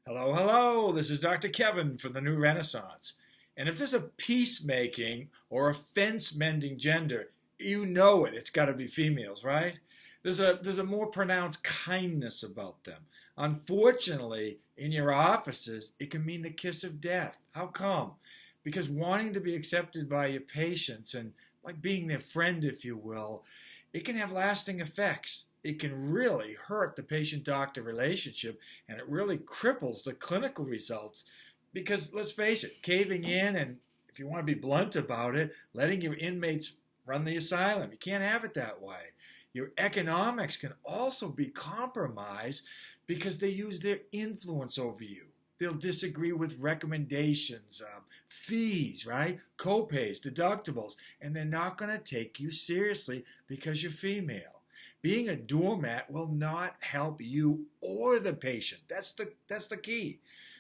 Hello, hello. This is Dr. Kevin from the New Renaissance. And if there's a peacemaking or a fence mending gender, you know it. It's got to be females, right? There's a more pronounced kindness about them. Unfortunately, in your offices, it can mean the kiss of death. How come? Because wanting to be accepted by your patients and like being their friend, if you will, it can have lasting effects. It can really hurt the patient doctor relationship and it really cripples the clinical results because let's face it, caving in and if you want to be blunt about it, letting your inmates run the asylum, you can't have it that way. Your economics can also be compromised because they use their influence over you. They'll disagree with recommendations, fees, right? Copays, deductibles, and they're not going to take you seriously because you're female. Being a doormat will not help you or the patient. That's the key.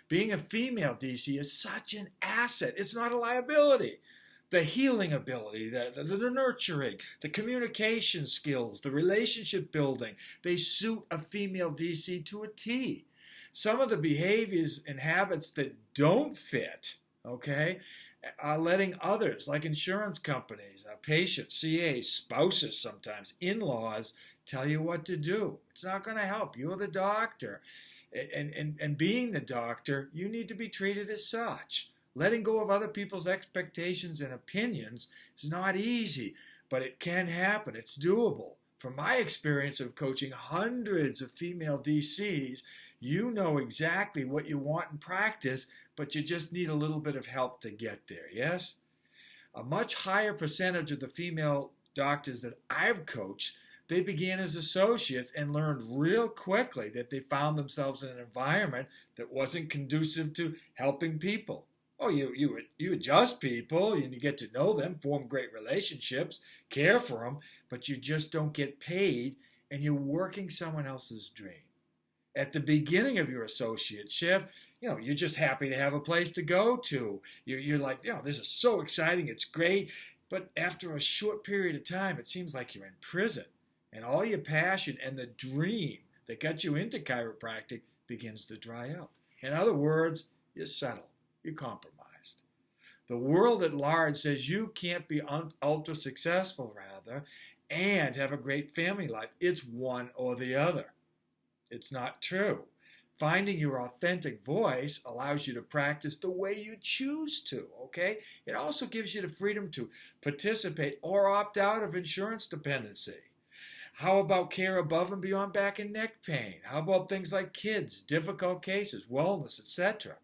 Being a female DC is such an asset. It's not a liability. The healing ability, the nurturing, the communication skills, the relationship building, they suit a female DC to a T. Some of the behaviors and habits that don't fit, okay, are letting others, like insurance companies, patients, CAs, spouses sometimes, in-laws, tell you what to do. It's not going to help. You're the doctor. And being the doctor, you need to be treated as such. Letting go of other people's expectations and opinions is not easy, but it can happen. It's doable. From my experience of coaching hundreds of female DCs, you know exactly what you want in practice, but you just need a little bit of help to get there, yes? A much higher percentage of the female doctors that I've coached, they began as associates and learned real quickly that they found themselves in an environment that wasn't conducive to helping people. Oh, you adjust people and you get to know them, form great relationships, care for them, but you just don't get paid and you're working someone else's dream. At the beginning of your associateship, you're just happy to have a place to go to. You're like, this is so exciting, it's great. But after a short period of time, it seems like you're in prison. And all your passion and the dream that got you into chiropractic begins to dry up. In other words, you settle. You're compromised. The world at large says you can't be ultra successful, rather, and have a great family life. It's one or the other. It's not true. Finding your authentic voice allows you to practice the way you choose to, okay? It also gives you the freedom to participate or opt out of insurance dependency. How about care above and beyond back and neck pain? How about things like kids, difficult cases, wellness, etc.?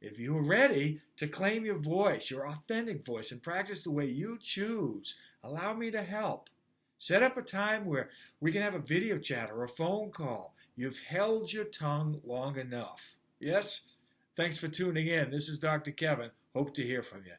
If you're ready to claim your voice, your authentic voice, and practice the way you choose, allow me to help. Set up a time where we can have a video chat or a phone call. You've held your tongue long enough. Yes? Thanks for tuning in. This is Dr. Kevin. Hope to hear from you.